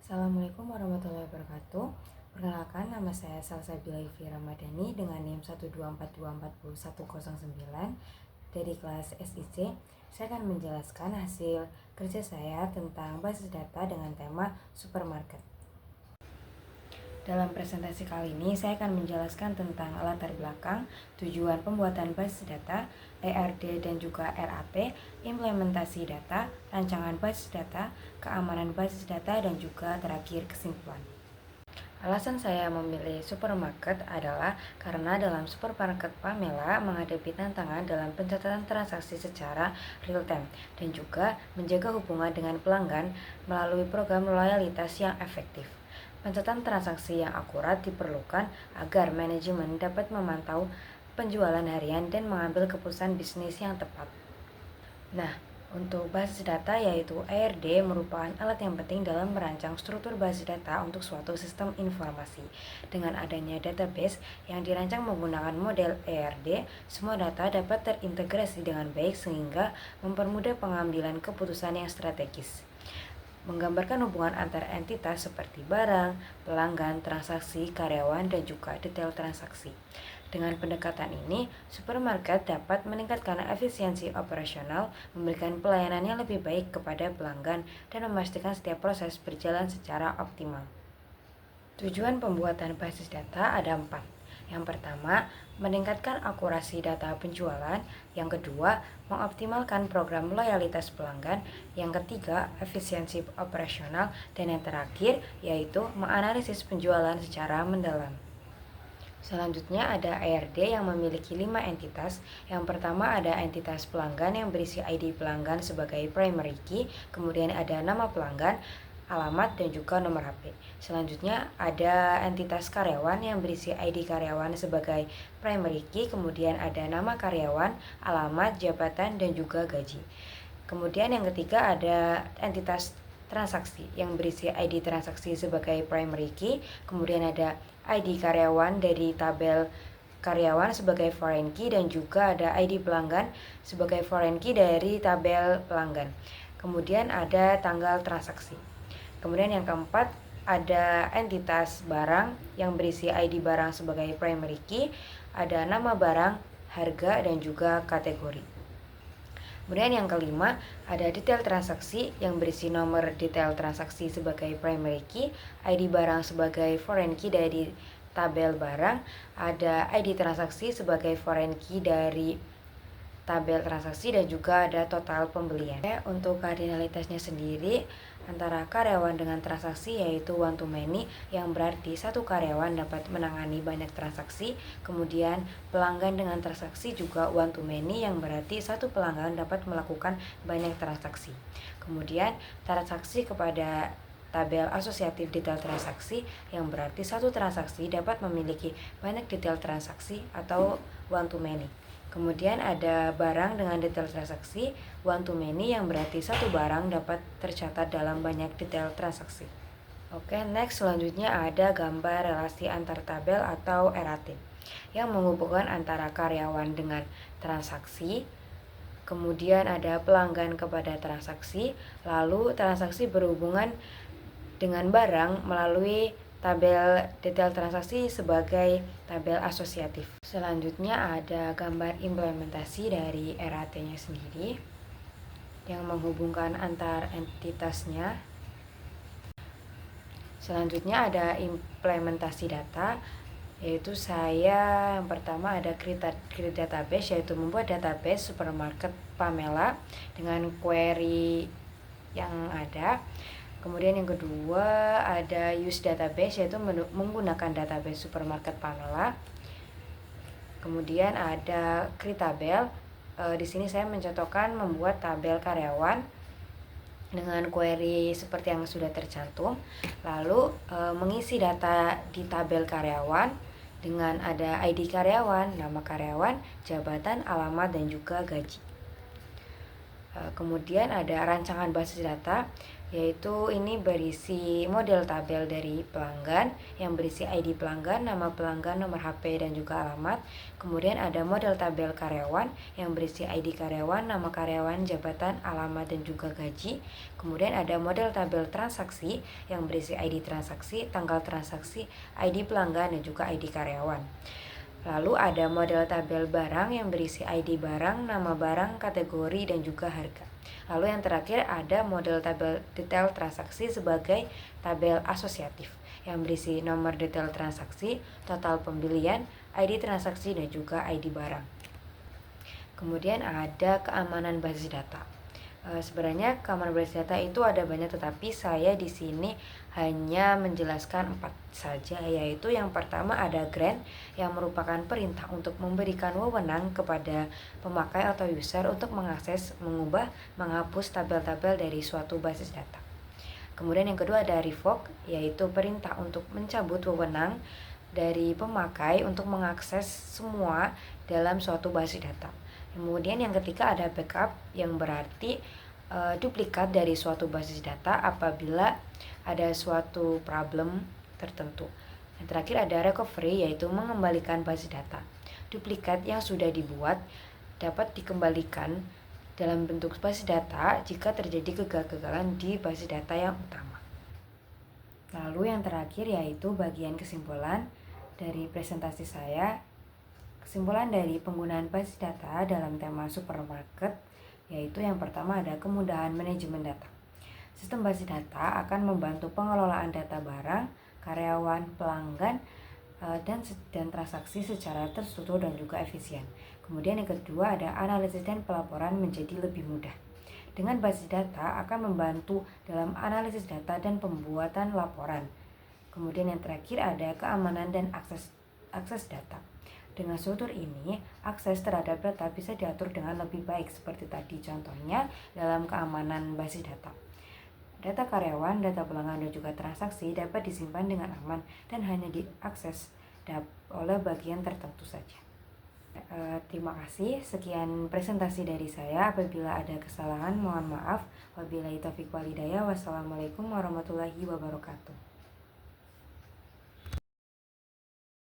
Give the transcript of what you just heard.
Assalamualaikum warahmatullahi wabarakatuh. Perkenalkan, nama saya Salsabila Ivi Ramadhani dengan NIM 124240109 dari kelas SIC. Saya akan menjelaskan hasil kerja saya tentang basis data dengan tema supermarket. Dalam presentasi kali ini, saya akan menjelaskan tentang latar belakang, tujuan pembuatan basis data, ERD dan juga RAT, implementasi data, rancangan basis data, keamanan basis data, dan juga terakhir kesimpulan. Alasan saya memilih supermarket adalah karena dalam supermarket Pamela menghadapi tantangan dalam pencatatan transaksi secara real time dan juga menjaga hubungan dengan pelanggan melalui program loyalitas yang efektif. Pencatatan transaksi yang akurat diperlukan agar manajemen dapat memantau penjualan harian dan mengambil keputusan bisnis yang tepat. Nah, untuk basis data yaitu ERD merupakan alat yang penting dalam merancang struktur basis data untuk suatu sistem informasi. Dengan adanya database yang dirancang menggunakan model ERD, semua data dapat terintegrasi dengan baik sehingga mempermudah pengambilan keputusan yang strategis. Menggambarkan hubungan antar entitas seperti barang, pelanggan, transaksi, karyawan, dan juga detail transaksi. Dengan pendekatan ini, supermarket dapat meningkatkan efisiensi operasional, memberikan pelayanan yang lebih baik kepada pelanggan, dan memastikan setiap proses berjalan secara optimal. Tujuan pembuatan basis data ada 4. Yang pertama, meningkatkan akurasi data penjualan. Yang kedua, mengoptimalkan program loyalitas pelanggan. Yang ketiga, efisiensi operasional. Dan yang terakhir, yaitu menganalisis penjualan secara mendalam. Selanjutnya ada ERD yang memiliki 5 entitas. Yang pertama ada entitas pelanggan yang berisi ID pelanggan sebagai primary key. Kemudian ada nama pelanggan, alamat, dan juga nomor HP. Selanjutnya ada entitas karyawan yang berisi ID karyawan sebagai primary key, kemudian ada nama karyawan, alamat, jabatan, dan juga gaji. Kemudian yang ketiga ada entitas transaksi yang berisi ID transaksi sebagai primary key, kemudian ada ID karyawan dari tabel karyawan sebagai foreign key, dan juga ada ID pelanggan sebagai foreign key dari tabel pelanggan. Kemudian ada tanggal transaksi. Kemudian yang keempat ada entitas barang yang berisi ID barang sebagai primary key, ada nama barang, harga, dan juga kategori. Kemudian yang kelima ada detail transaksi yang berisi nomor detail transaksi sebagai primary key, ID barang sebagai foreign key dari tabel barang, ada ID transaksi sebagai foreign key dari tabel transaksi, dan juga ada total pembelian. Untuk kardinalitasnya sendiri antara karyawan dengan transaksi yaitu one to many, yang berarti satu karyawan dapat menangani banyak transaksi. Kemudian pelanggan dengan transaksi juga one to many, yang berarti satu pelanggan dapat melakukan banyak transaksi. Kemudian transaksi kepada tabel asosiatif detail transaksi, yang berarti satu transaksi dapat memiliki banyak detail transaksi atau one to many. Kemudian ada barang dengan detail transaksi one to many, yang berarti satu barang dapat tercatat dalam banyak detail transaksi. Oke, next selanjutnya ada gambar relasi antar tabel atau RAT yang menghubungkan antara karyawan dengan transaksi. Kemudian ada pelanggan kepada transaksi, lalu transaksi berhubungan dengan barang melalui tabel detail transaksi sebagai tabel asosiatif. Selanjutnya ada gambar implementasi dari RAT-nya sendiri yang menghubungkan antar entitasnya. Selanjutnya ada implementasi data, yaitu yang pertama ada create database, yaitu membuat database supermarket Pamela dengan query yang ada. Kemudian yang kedua ada use database, yaitu menggunakan database supermarket Pamela. Kemudian ada create tabel. Di sini saya mencontohkan membuat tabel karyawan dengan query seperti yang sudah tercantum. Lalu mengisi data di tabel karyawan dengan ada ID karyawan, nama karyawan, jabatan, alamat, dan juga gaji. Kemudian ada rancangan basis data, yaitu ini berisi model tabel dari pelanggan yang berisi ID pelanggan, nama pelanggan, nomor HP, dan juga alamat. Kemudian ada model tabel karyawan yang berisi ID karyawan, nama karyawan, jabatan, alamat, dan juga gaji. Kemudian ada model tabel transaksi yang berisi ID transaksi, tanggal transaksi, ID pelanggan, dan juga ID karyawan. Lalu ada model tabel barang yang berisi ID barang, nama barang, kategori, dan juga harga. Lalu yang terakhir ada model tabel detail transaksi sebagai tabel asosiatif yang berisi nomor detail transaksi, total pembelian, ID transaksi, dan juga ID barang. Kemudian ada keamanan basis data. Sebenarnya keamanan basis data itu ada banyak, tetapi saya di sini hanya menjelaskan 4 saja, yaitu yang pertama ada grant yang merupakan perintah untuk memberikan wewenang kepada pemakai atau user untuk mengakses, mengubah, menghapus tabel-tabel dari suatu basis data. Kemudian yang kedua ada revoke, yaitu perintah untuk mencabut wewenang dari pemakai untuk mengakses semua dalam suatu basis data. Kemudian yang ketiga ada backup, yang berarti duplikat dari suatu basis data apabila ada suatu problem tertentu. Yang terakhir ada recovery, yaitu mengembalikan basis data. Duplikat yang sudah dibuat dapat dikembalikan dalam bentuk basis data jika terjadi kegagalan di basis data yang utama. Lalu yang terakhir yaitu bagian kesimpulan dari presentasi saya. Kesimpulan dari penggunaan basis data dalam tema supermarket, yaitu yang pertama ada kemudahan manajemen data. Sistem basis data akan membantu pengelolaan data barang, karyawan, pelanggan, dan transaksi secara terstruktur dan juga efisien. Kemudian yang kedua ada analisis dan pelaporan menjadi lebih mudah. Dengan basis data akan membantu dalam analisis data dan pembuatan laporan. Kemudian yang terakhir ada keamanan dan akses data. Dengan struktur ini, akses terhadap data bisa diatur dengan lebih baik seperti tadi contohnya dalam keamanan basis data. Data karyawan, data pelanggan, dan juga transaksi dapat disimpan dengan aman dan hanya diakses oleh bagian tertentu saja. Terima kasih. Sekian presentasi dari saya. Apabila ada kesalahan, mohon maaf. Wabillahi taufiq wal hidayah. Wassalamualaikum warahmatullahi wabarakatuh.